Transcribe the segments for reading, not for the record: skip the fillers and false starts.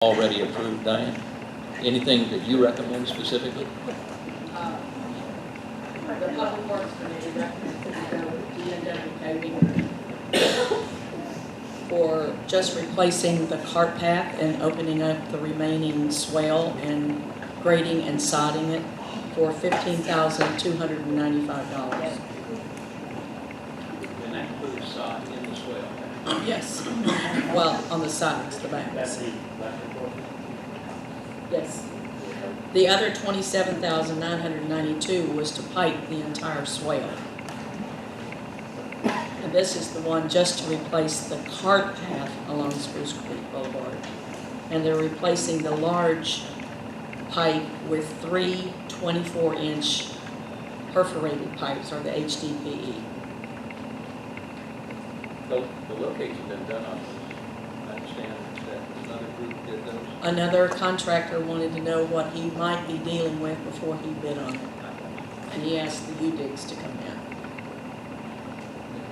already approved, Diane? Anything that you recommend specifically? The Public Works Committee recommends that we go with D&W paving for just replacing the cart path and opening up the remaining swale and grading and sodding it for $15,295. And that includes sod in the swale. Yes. Well, on the sides, the banks. Yes. The other $27,992 was to pipe the entire swale. And this is the one just to replace the cart path along Spruce Creek Boulevard. And they're replacing the large pipe with 3 24-inch perforated pipes, or the HDPE. The locates have been done on those. I understand that another group did those. Another contractor wanted to know what he might be dealing with before he bid on it. And he asked the UDIGs to come in.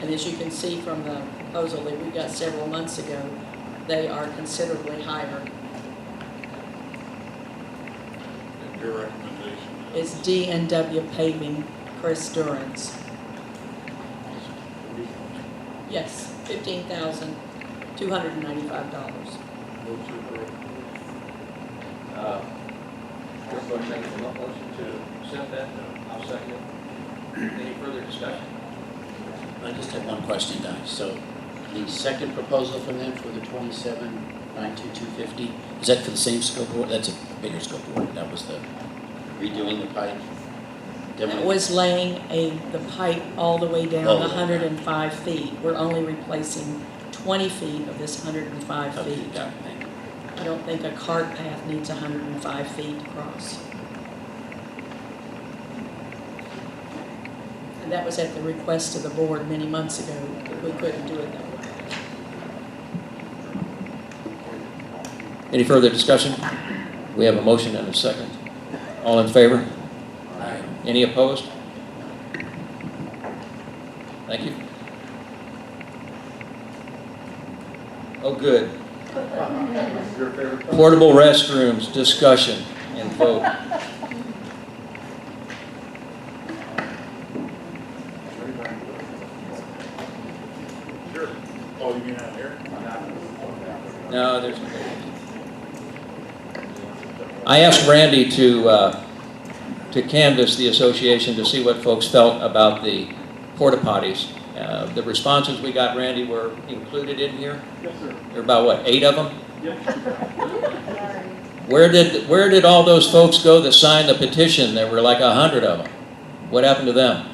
And as you can see from the proposal that we got several months ago, they are considerably higher. And your recommendation It's D&W Paving, Chris Durance. Yes, $15,295. You're going to make a motion to accept that? I'll second it. Any further discussion? I just have one question, guys. So the second proposal from them for the 27,92250, is that for the same scope of work? That's a bigger scope of work. That was the redoing the pipe. That was laying the pipe all the way down 105 feet. We're only replacing 20 feet of this 105 Okay, feet. got it. Thank you. I don't think a cart path needs 105 feet to cross. And that was at the request of the board many months ago. We couldn't do it that way. Any further discussion? We have a motion and a second. All in favor? Aye. Any opposed? Thank you. Oh, good. Portable restrooms, discussion and vote. Sure. Oh, you mean out here? No, there's. I asked Randy to canvass the association to see what folks felt about the porta potties. The responses we got, Randy, were included in here. Yes, sir. There are about what, 8 of them? Yes. Where did all those folks go that signed the petition? There were like 100 of them. What happened to them?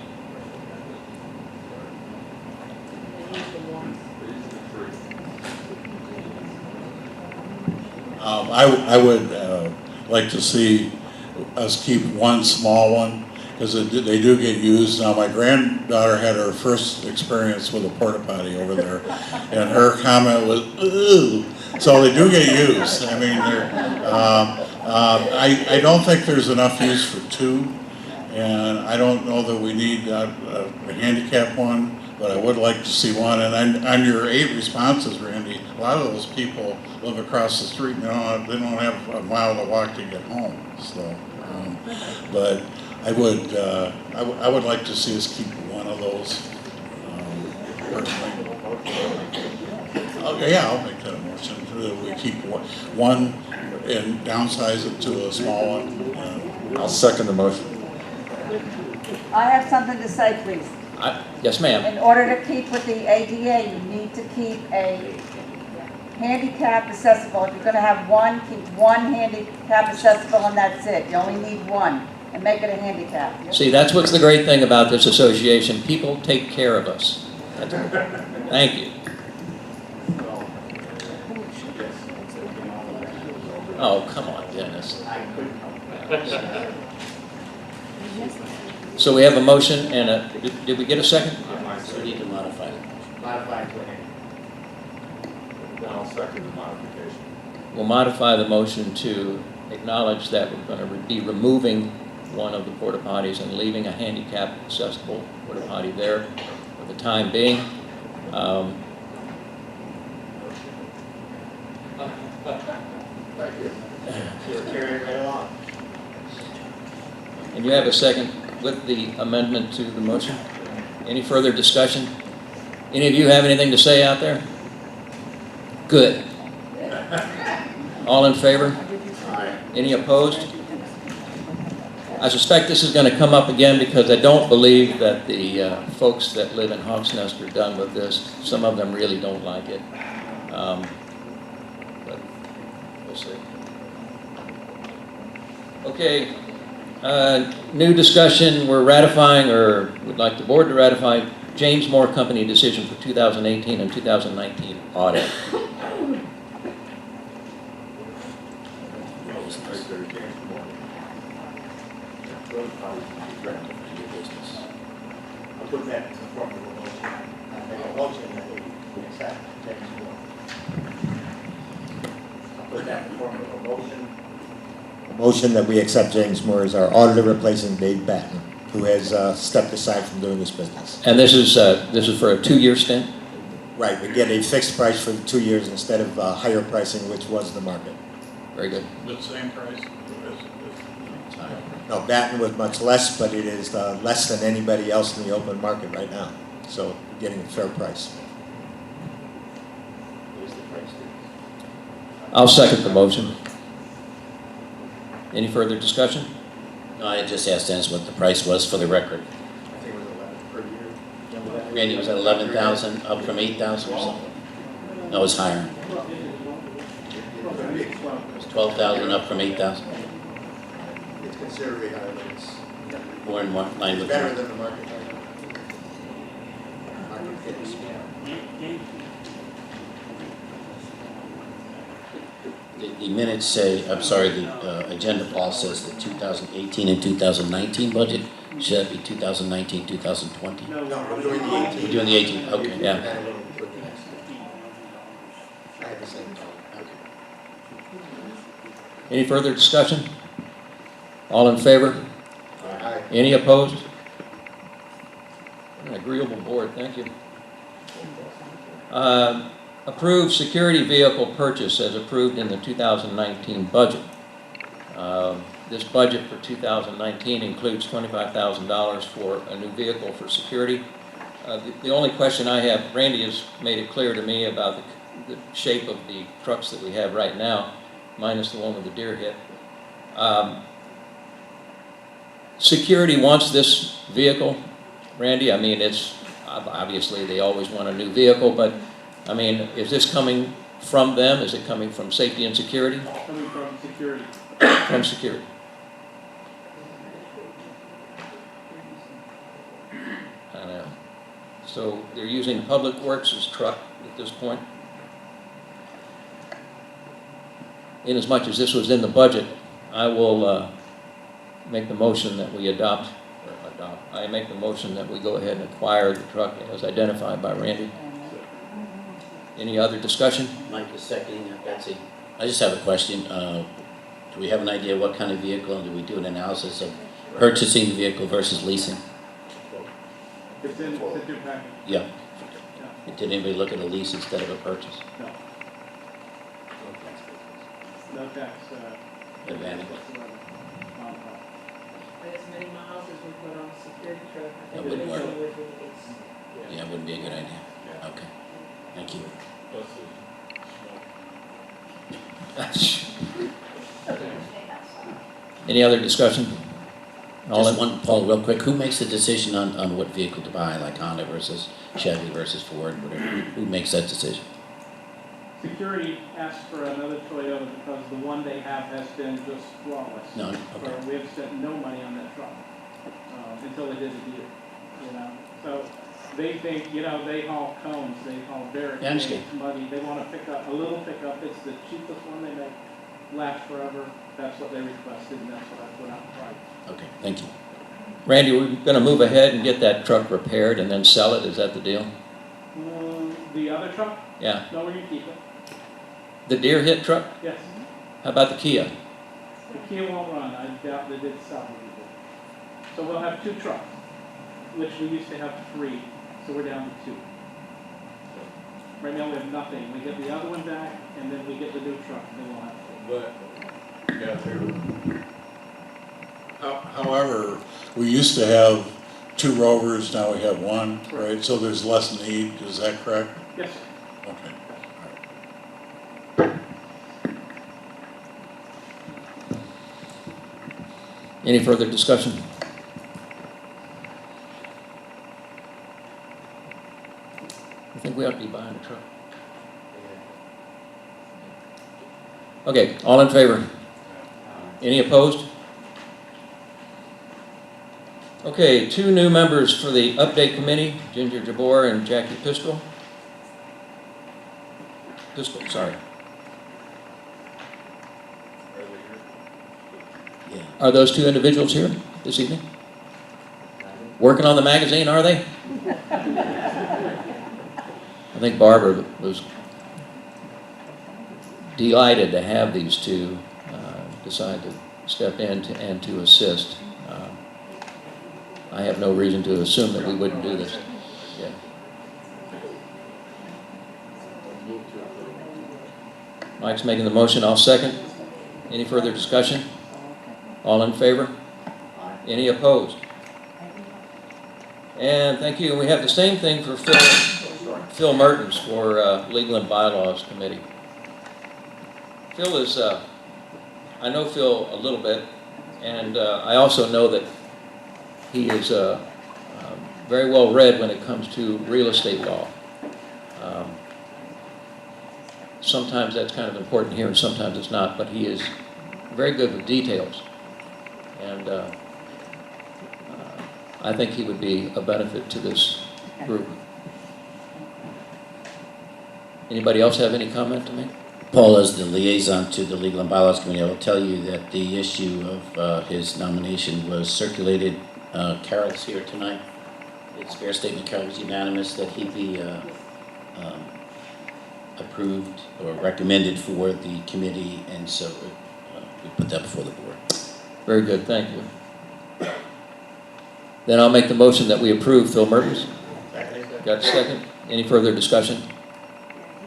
I would like to see us keep one small one, because they do get used. Now, my granddaughter had her first experience with a porta potty over there, and her comment was, "Ooh." So they do get used. I mean, I don't think there's enough use for 2, and I don't know that we need a handicap one, but I would like to see one. And on your 8 responses, Randy, a lot of those people live across the street and they don't have a mile to walk to get home. So, but I would like to see us keep one of those. Personally. Okay, yeah, I'll make that a motion. We keep one and downsize it to a small one. I'll second the motion. I have something to say, please. Yes, ma'am. In order to keep with the ADA, you need to keep a handicap accessible. If you're going to have one, keep one handicap accessible and that's it. You only need one and make it a handicap. See, that's what's the great thing about this association. People take care of us. Thank you. Oh, come on, Dennis. So we have a motion and a, did we get a second? So we need to modify it. Then I'll second the modification. We'll modify the motion to acknowledge that we're going to be removing one of the porta potties and leaving a handicap accessible porta potty there for the time being. Thank you. You're carrying right along. And you have a second with the amendment to the motion? Any further discussion? Any of you have anything to say out there? Good. All in favor? Any opposed? I suspect this is going to come up again because I don't believe that the folks that live in Hawks Nest are done with this. Some of them really don't like it. But we'll see. Okay. New discussion, we're ratifying, or would like the board to ratify, James Moore Company decision for 2018 and 2019 audit. I'll put that in the form of a motion. I make a motion that we accept James Moore. I'll put that in the form of a motion. A motion that we accept James Moore as our auditor replacing Dave Batten, who has stepped aside from doing this business. And this is for a 2-year stint? Right, we get a fixed price for 2 years instead of higher pricing, which was the market. Very good. The same price No, Batten was much less, but it is less than anybody else in the open market right now. So we're getting a fair price. I'll second the motion. Any further discussion? No, I just asked Dennis what the price was for the record. I think it was 11 per year. Randy, was at 11,000, up from 8,000 or something? No, it was higher. It was 12,000 up from 8,000. It's considerably higher than it's More in line with. better than the market. Market fitness. The minutes say, I'm sorry, the agenda, Paul, says the 2018 and 2019 budget. Should that be 2019, 2020? No, we're doing the 18. We're doing the 18, okay, yeah. I had the same thought. Any further discussion? All in favor? Aye. Any opposed? An agreeable board, thank you. Approved security vehicle purchase as approved in the 2019 budget. This budget for 2019 includes $25,000 for a new vehicle for security. The only question I have, Randy has made it clear to me about the shape of the trucks that we have right now, minus the one with the deer hit. Security wants this vehicle, Randy. I mean, it's obviously they always want a new vehicle, but I mean, is this coming from them? Is it coming from safety and security? Coming from security. From security. I know. So they're using Public Works' truck at this point? Inasmuch as this was in the budget, I will make the motion that we I make the motion that we go ahead and acquire the truck as identified by Randy. Any other discussion? Mike is seconding that, Betsy. I just have a question. Do we have an idea what kind of vehicle, and do we do an analysis of purchasing the vehicle versus leasing? It's in your package. Yeah. Did anybody look at a lease instead of a purchase? No. No tax, Advantage. whatsoever. As many miles as we put on a security truck, I That think wouldn't we work. would release. Yeah, it wouldn't be a good idea. Okay. Thank you. Any other discussion? All Just in- one, Paul, real quick. Who makes the decision on what vehicle to buy, like Honda versus Chevy versus Ford, whatever? Who makes that decision? Security asked for another Toyota because the one they have has been just flawless. No, okay. So we have spent no money on that truck until they did the deal, you know? So they think, you know, they haul cones, they haul barricades, Yeah, I understand. muddy. They want to pick up, a little pickup. It's the cheapest one they make, last forever. That's what they requested, and that's what I put out price. Okay, thank you. Randy, we're going to move ahead and get that truck repaired and then sell it. Is that the deal? The other truck? Yeah. No, we're going to keep it. The deer hit truck? Yes. How about the Kia? The Kia won't run. I doubt they did salvage it. So we'll have 2 trucks, which we used to have 3. So we're down to 2. Right now we have nothing. We get the other one back, and then we get the new truck, and then we'll have 4. But, yeah, However, we used to have 2 rovers, now we have 1, right? So there's less need, is that correct? Yes, sir. Okay. Any further discussion? I think we ought to be buying a truck. Okay, all in favor? Any opposed? Okay, 2 new members for the update committee, Ginger Jabor and Jackie Pistol. Sorry. Yeah. Are those 2 individuals here this evening? Working on the magazine, are they? I think Barbara was delighted to have these 2 decide to step in and to assist. I have no reason to assume that we wouldn't do this. Yeah. Mike's making the motion, I'll second. Any further discussion? All in favor? Any opposed? And thank you. And we have the same thing for Phil Mertens for Legal and Bylaws Committee. Phil is, I know Phil a little bit, and I also know that he is very well read when it comes to real estate law. Sometimes that's kind of important here and sometimes it's not, but he is very good with details. And I think he would be a benefit to this group. Anybody else have any comment to make? Paul, as the liaison to the Legal and Bylaws Committee, I will tell you that the issue of his nomination was circulated. Carol's here tonight. It's fair statement, Carol was unanimous that he be approved or recommended for the committee, and so we put that before the board. Very good, thank you. Then I'll make the motion that we approve Phil Mertens. Got a second? Any further discussion?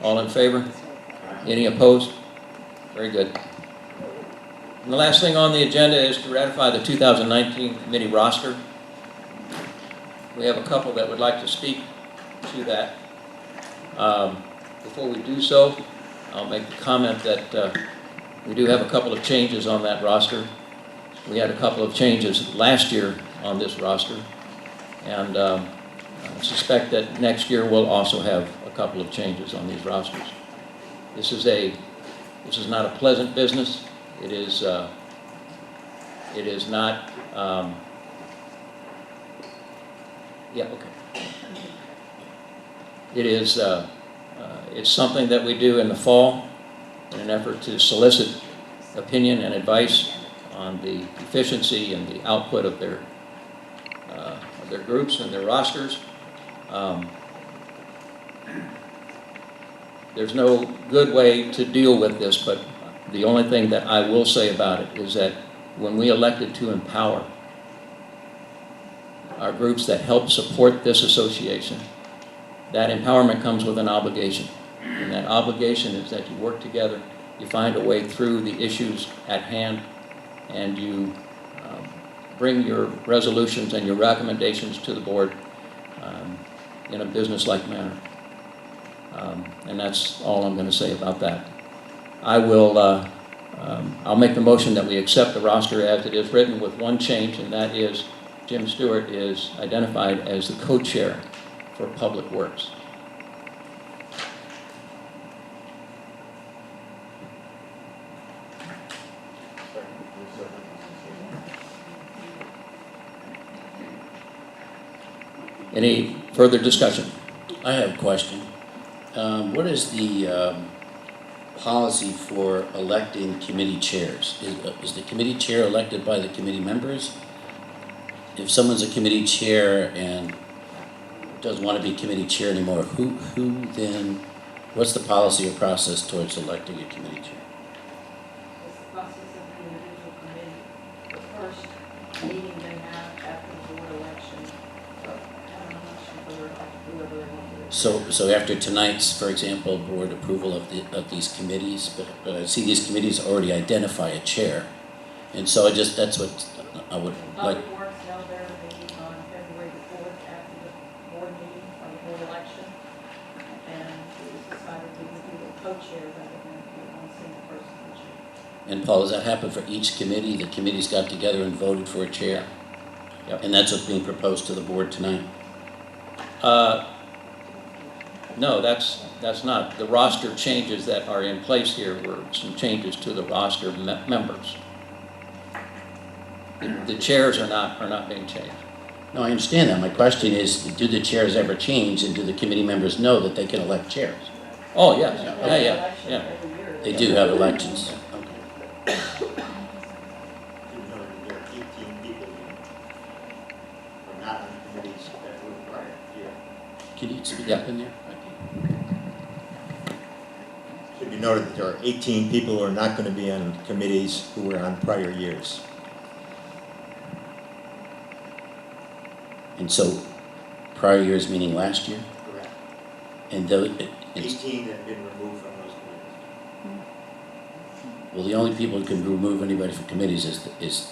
All in favor? Any opposed? Very good. And the last thing on the agenda is to ratify the 2019 committee roster. We have a couple that would like to speak to that. Before we do so, I'll make the comment that we do have a couple of changes on that roster. We had a couple of changes last year on this roster, and I suspect that next year we'll also have a couple of changes on these rosters. This is not a pleasant business. It is not. Yeah. Okay. It is. It's something that we do in the fall in an effort to solicit opinion and advice on the efficiency and the output of their groups and their rosters. There's no good way to deal with this, but the only thing that I will say about it is that when we elected to empower our groups that help support this association, that empowerment comes with an obligation. And that obligation is that you work together, you find a way through the issues at hand, and you bring your resolutions and your recommendations to the board in a business-like manner. And that's all I'm going to say about that. I'll make the motion that we accept the roster as it is written with one change, and that is Jim Stewart is identified as the co-chair for Public Works. Any further discussion? I have a question. What is the policy for electing committee chairs? Is the committee chair elected by the committee members? If someone's a committee chair and doesn't want to be committee chair anymore, who then, what's the policy or process towards electing a committee chair? It's the process of the individual committee. The first meeting they have after the board election whoever they want to. So after tonight's, for example, board approval of these committees, but I see these committees already identify a chair. And so that's what I would like. Public Works held their meeting on February the 4th after the board meeting, or the board election. And it was decided we would do a co-chair rather than one single person co-chair. And Paul, does that happen for each committee? The committees got together and voted for a chair? Yep. And that's what's being proposed to the board tonight? No, that's not. The roster changes that are in place here were some changes to the roster members. The chairs are not being changed. No, I understand that. My question is, do the chairs ever change, and do the committee members know that they can elect chairs? Oh, yes, There's yeah. election every year. They do have elections. Okay. You know, there are 18 people who are not on the committees that were prior year. Can you speak Yeah. up in there? Should be noted that there are 18 people who are not going to be on committees who were on prior years. And so, prior years meaning last year? Correct. And those, 18 have been removed from those committees. well, the only people who can remove anybody from committees is this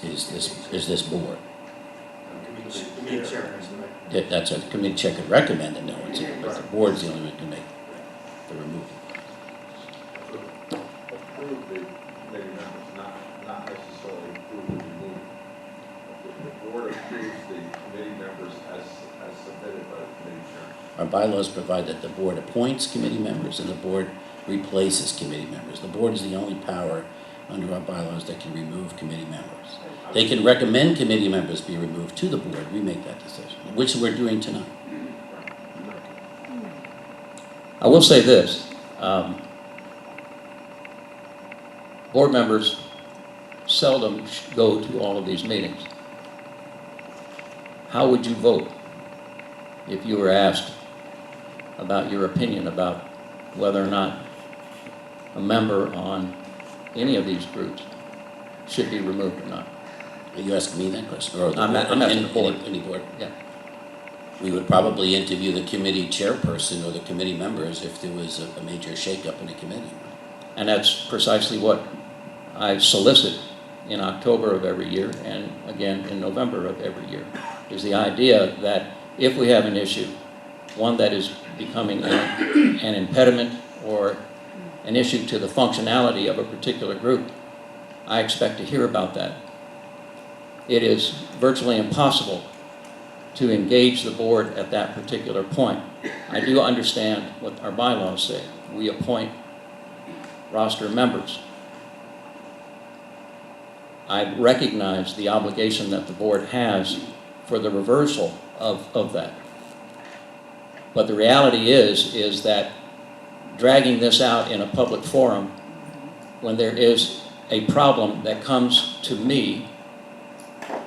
board. Committee chairman is the right. That's a committee chair could recommend that no one's here, but the board's the only one who can make the removal. Approve the committee members, not necessarily approve the removal. The board approves the committee members as submitted by the committee chair. Our bylaws provide that the board appoints committee members and the board replaces committee members. The board is the only power under our bylaws that can remove committee members. They can recommend committee members be removed to the board. We make that decision, which we're doing tonight. I will say this. Board members seldom go to all of these meetings. How would you vote if you were asked about your opinion about whether or not a member on any of these groups should be removed or not? Are you asking me that question? Or I'm asking the board. Any board? Yeah. We would probably interview the committee chairperson or the committee members if there was a major shakeup in a committee. And that's precisely what I solicit in October of every year and again in November of every year, is the idea that if we have an issue, one that is becoming an impediment or an issue to the functionality of a particular group, I expect to hear about that. It is virtually impossible to engage the board at that particular point. I do understand what our bylaws say. We appoint roster members. I recognize the obligation that the board has for the reversal of that. But the reality is that dragging this out in a public forum when there is a problem that comes to me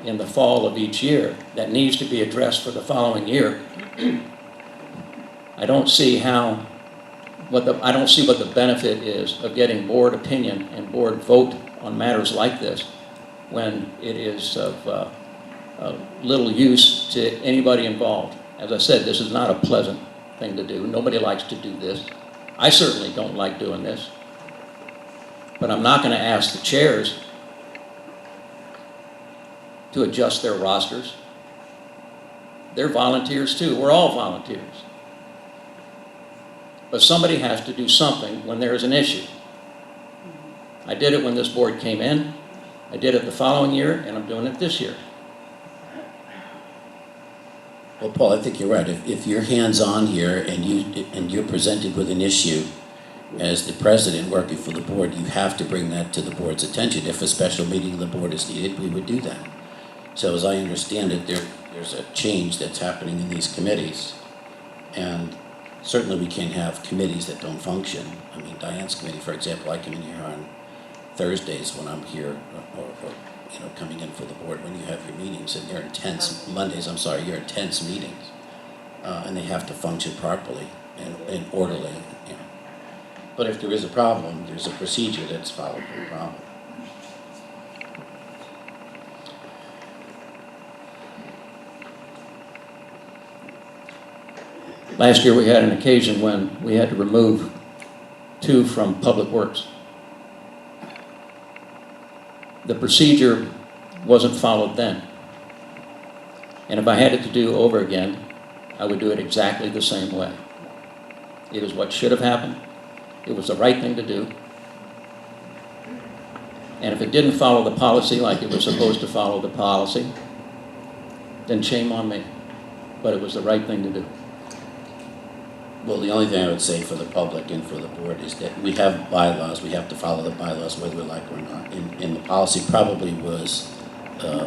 in the fall of each year that needs to be addressed for the following year, I don't see what the benefit is of getting board opinion and board vote on matters like this when it is of little use to anybody involved. As I said, this is not a pleasant thing to do. Nobody likes to do this. I certainly don't like doing this. But I'm not going to ask the chairs to adjust their rosters. They're volunteers too. We're all volunteers. But somebody has to do something when there is an issue. I did it when this board came in. I did it the following year, and I'm doing it this year. Well, Paul, I think you're right. If you're hands-on here and you're presented with an issue as the president working for the board, you have to bring that to the board's attention. If a special meeting of the board is needed, we would do that. So as I understand it, there's a change that's happening in these committees. And certainly we can't have committees that don't function. I mean, Diane's committee, for example, I come in here on Thursdays when I'm here, or coming in for the board when you have your meetings, and they're intense, Mondays, I'm sorry, you're intense meetings. And they have to function properly and orderly, But if there is a problem, there's a procedure that's followed for the problem. Last year, we had an occasion when we had to remove 2 from Public Works. The procedure wasn't followed then. And if I had it to do over again, I would do it exactly the same way. It is what should have happened. It was the right thing to do. And if it didn't follow the policy like it was supposed to follow the policy, then shame on me. But it was the right thing to do. Well, the only thing I would say for the public and for the board is that we have bylaws, we have to follow the bylaws whether we like it or not. And the policy probably was,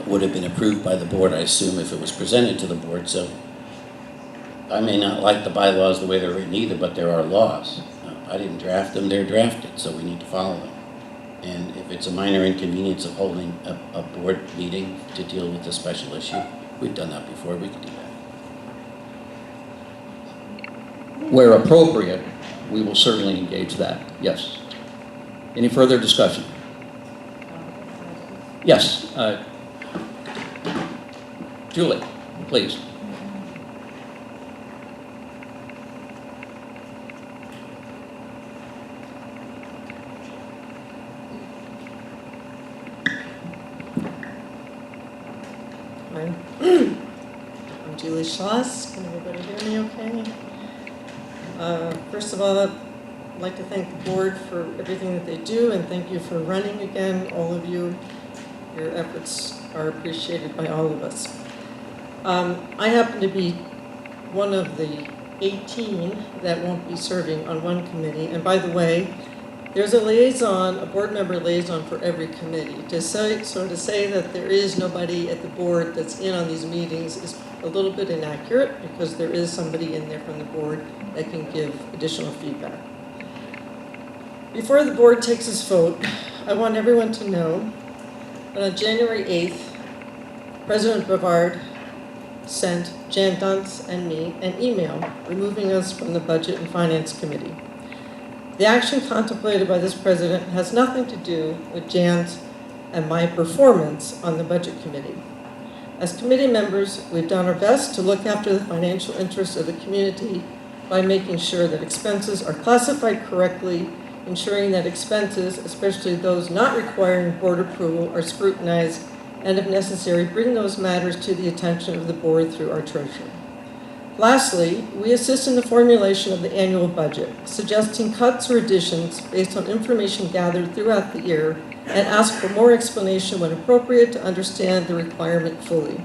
would have been approved by the board, I assume, if it was presented to the board. So I may not like the bylaws the way they're written either, but there are laws. I didn't draft them, they're drafted, so we need to follow them. And if it's a minor inconvenience of holding a board meeting to deal with a special issue, we've done that before, we can do that. Where appropriate, we will certainly engage that, yes. Any further discussion? Yes, Julie, please. I'm Julie Schloss. Can everybody hear me okay? First of all, I'd like to thank the board for everything that they do, and thank you for running again, all of you. Your efforts are appreciated by all of us. I happen to be one of the 18 that won't be serving on one committee, and by the way, there's a liaison, a board member liaison for every committee. To say that there is nobody at the board that's in on these meetings is a little bit inaccurate, because there is somebody in there from the board that can give additional feedback. Before the board takes its vote, I want everyone to know that on January 8th, President Brevard sent Jan Duntz and me an email removing us from the Budget and Finance Committee. The action contemplated by this president has nothing to do with Jan's and my performance on the Budget Committee. As committee members, we've done our best to look after the financial interests of the community by making sure that expenses are classified correctly, ensuring that expenses, especially those not requiring board approval, are scrutinized, and if necessary, bring those matters to the attention of the board through our treasurer. Lastly, we assist in the formulation of the annual budget, suggesting cuts or additions based on information gathered throughout the year, and ask for more explanation when appropriate to understand the requirement fully.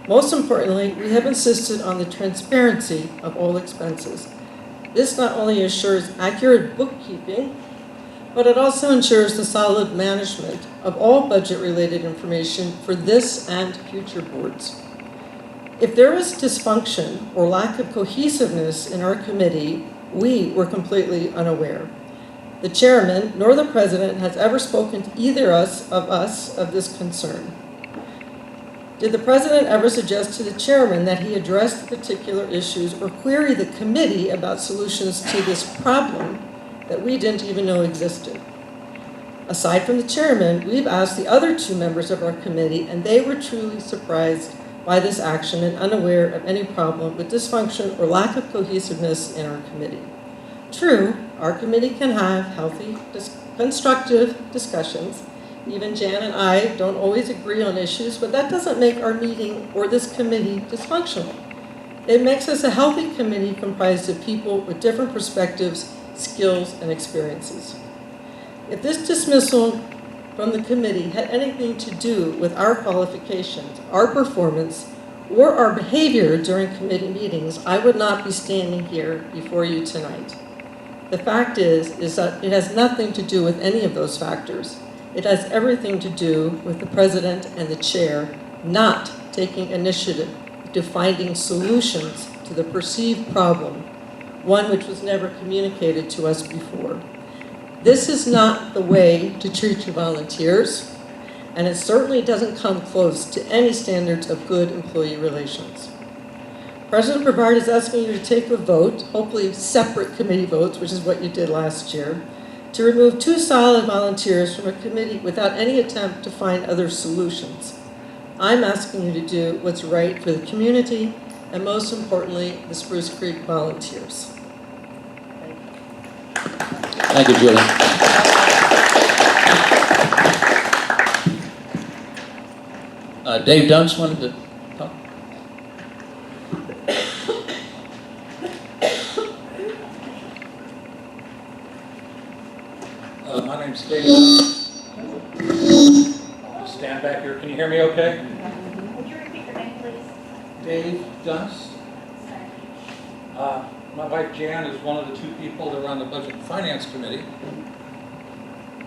Most importantly, we have insisted on the transparency of all expenses. This not only assures accurate bookkeeping, but it also ensures the solid management of all budget-related information for this and future boards. If there was dysfunction or lack of cohesiveness in our committee, we were completely unaware. The chairman nor the president has ever spoken to either of us of this concern. Did the president ever suggest to the chairman that he address the particular issues or query the committee about solutions to this problem that we didn't even know existed? Aside from the chairman, we've asked the other 2 members of our committee, and they were truly surprised by this action and unaware of any problem with dysfunction or lack of cohesiveness in our committee. True, our committee can have healthy, constructive discussions. Even Jan and I don't always agree on issues, but that doesn't make our meeting or this committee dysfunctional. It makes us a healthy committee comprised of people with different perspectives, skills, and experiences. If this dismissal from the committee had anything to do with our qualifications, our performance, or our behavior during committee meetings, I would not be standing here before you tonight. The fact is that it has nothing to do with any of those factors. It has everything to do with the president and the chair not taking initiative to finding solutions to the perceived problem, one which was never communicated to us before. This is not the way to treat your volunteers, and it certainly doesn't come close to any standards of good employee relations. President Brevard is asking you to take a vote, hopefully separate committee votes, which is what you did last year, to remove 2 solid volunteers from a committee without any attempt to find other solutions. I'm asking you to do what's right for the community and most importantly, the Spruce Creek volunteers. Thank you, Julie. Dave Dunce wanted to talk. My name's Dave Dunce. Stand back here. Can you hear me okay? Would you repeat your name, please? Dave Dunce. My wife Jan is one of the two people that are on the Budget and Finance Committee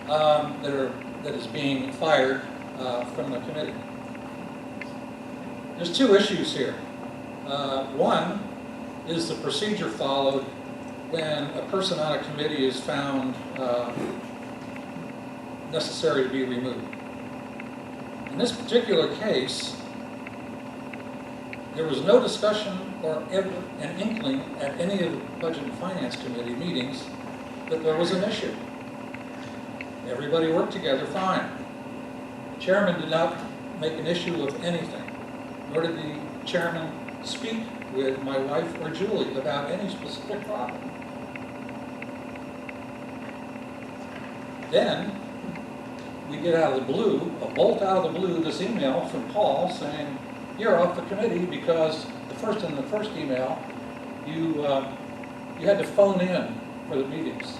that is being fired from the committee. There's two issues here. One is the procedure followed when a person on a committee is found necessary to be removed. In this particular case, there was no discussion or ever an inkling at any of the Budget and Finance Committee meetings that there was an issue. Everybody worked together fine. The chairman did not make an issue of anything, nor did the chairman speak with my wife or Julie about any specific problem. Then, we get out of the blue, a bolt out of the blue, this email from Paul saying, you're off the committee because in the first email, you had to phone in for the meetings.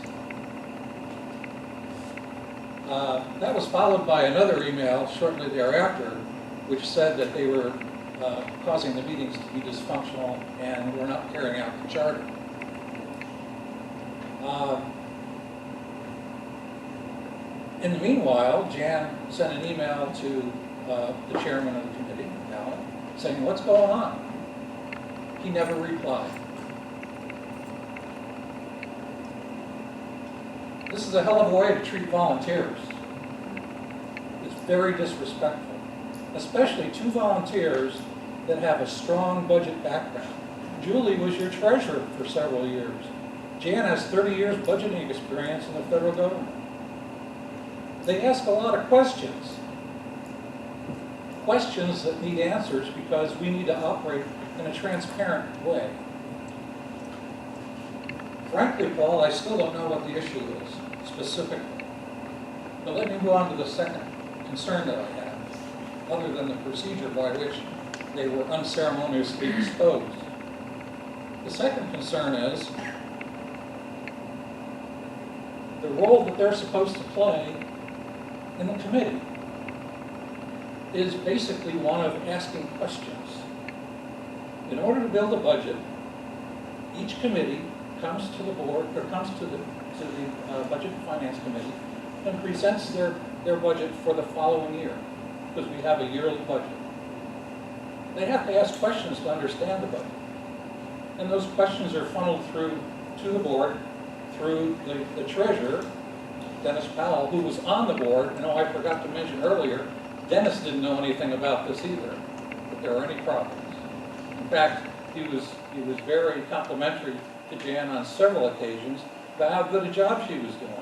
That was followed by another email shortly thereafter, which said that they were causing the meetings to be dysfunctional and were not carrying out the charter. In the meanwhile, Jan sent an email to the chairman of the committee, Alan, saying, what's going on? He never replied. This is a hell of a way to treat volunteers. It's very disrespectful, especially two volunteers that have a strong budget background. Julie was your treasurer for several years. Jan has 30 years budgeting experience in the federal government. They ask a lot of questions. Questions that need answers because we need to operate in a transparent way. Frankly, Paul, I still don't know what the issue is, specifically. But let me move on to the second concern that I have, other than the procedure by which they were unceremoniously disposed. The second concern is the role that they're supposed to play in the committee is basically one of asking questions. In order to build a budget, each committee comes to the board, or comes to the Budget and Finance Committee and presents their budget for the following year, because we have a yearly budget. They have to ask questions to understand the budget. And those questions are funneled through to the board through the treasurer, Dennis Powell, who was on the board. You know, I forgot to mention earlier, Dennis didn't know anything about this either, that there were any problems. In fact, he was very complimentary to Jan on several occasions about how good a job she was doing.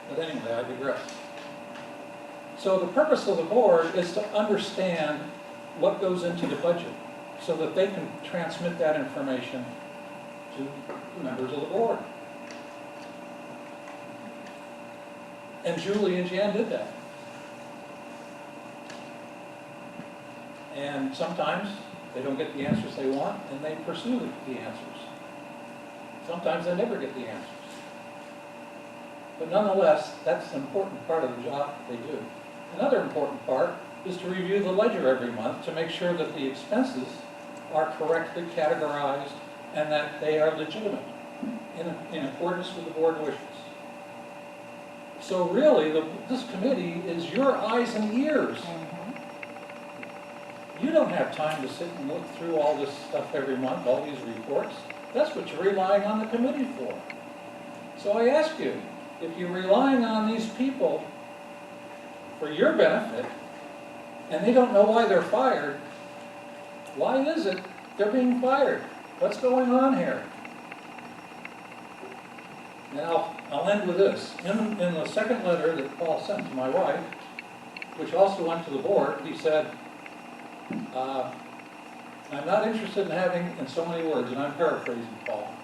But anyway, I digress. So the purpose of the board is to understand what goes into the budget so that they can transmit that information to the members of the board. And Julie and Jan did that. And sometimes they don't get the answers they want, and they pursue the answers. Sometimes they never get the answers. But nonetheless, that's an important part of the job they do. Another important part is to review the ledger every month to make sure that the expenses are correctly categorized and that they are legitimate in accordance with the board wishes. So really, this committee is your eyes and ears. You don't have time to sit and look through all this stuff every month, all these reports. That's what you're relying on the committee for. So I ask you, if you're relying on these people for your benefit, and they don't know why they're fired, why is it they're being fired? What's going on here? Now, I'll end with this. In the second letter that Paul sent to my wife, which also went to the board, he said, I'm not interested in having, in so many words, and I'm paraphrasing Paul,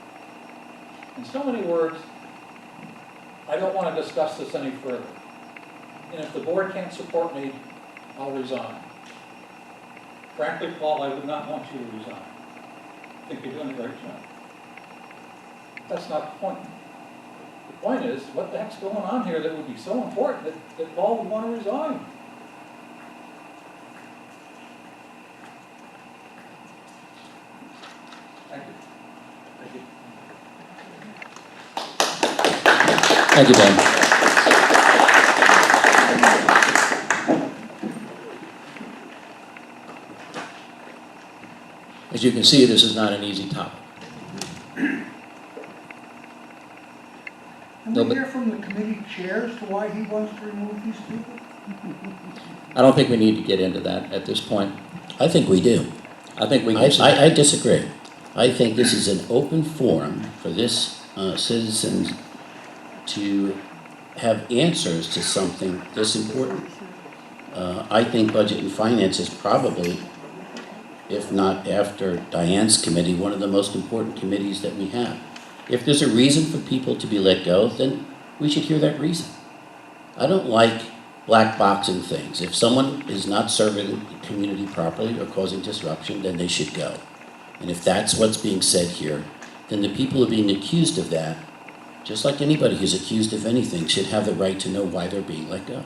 in so many words, I don't want to discuss this any further. And if the board can't support me, I'll resign. Frankly, Paul, I would not want you to resign. I think you're doing a great job. That's not the point. The point is, what the heck's going on here that would be so important that Paul would want to resign? Thank you. Thank you. Thank you, Ben. As you can see, this is not an easy topic. Can No, we but- hear from the committee chair as to why he wants to remove these people? I don't think we need to get into that at this point. I think we do. I think we I, can. I disagree. I think this is an open forum for this citizens to have answers to something this important. I think Budget and Finance is probably, if not after Diane's committee, one of the most important committees that we have. If there's a reason for people to be let go, then we should hear that reason. I don't like black boxing things. If someone is not serving the community properly or causing disruption, then they should go. And if that's what's being said here, then the people who are being accused of that, just like anybody who's accused of anything, should have the right to know why they're being let go.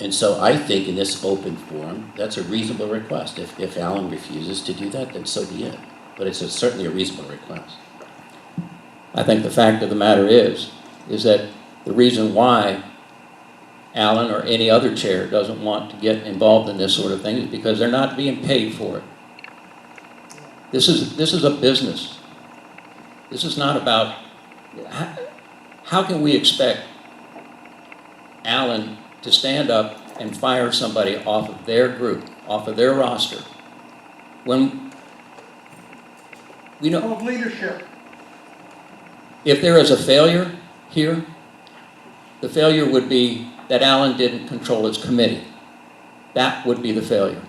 And so I think in this open forum, that's a reasonable request. If Alan refuses to do that, then so be it. But it's certainly a reasonable request. I think the fact of the matter is that the reason why Alan or any other chair doesn't want to get involved in this sort of thing is because they're not being paid for it. This is a business. This is not about, how can we expect Alan to stand up and fire somebody off of their group, off of their roster, when we know, Called leadership. if there is a failure here, the failure would be that Alan didn't control his committee. That would be the failure.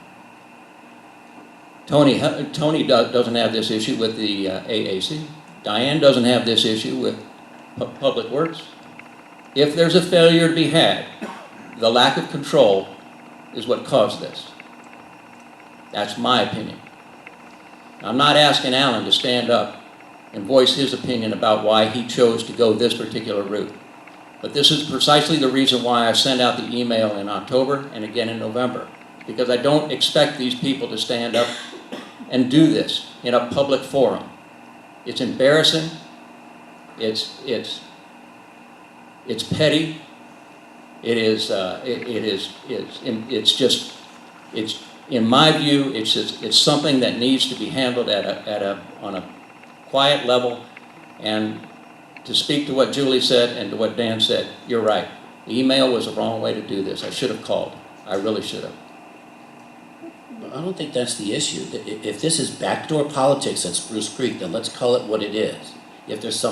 Tony doesn't have this issue with the AAC. Diane doesn't have this issue with Public Works. If there's a failure to be had, the lack of control is what caused this. That's my opinion. I'm not asking Alan to stand up and voice his opinion about why he chose to go this particular route. But this is precisely the reason why I sent out the email in October and again in November. Because I don't expect these people to stand up and do this in a public forum. It's embarrassing. It's petty. It's in my view, it's something that needs to be handled on a quiet level. And to speak to what Julie said and to what Dan said, you're right. The email was the wrong way to do this. I should have called. I really should have. I don't think that's the issue. If this is backdoor politics at Spruce Creek, then let's call it what it is. If there's some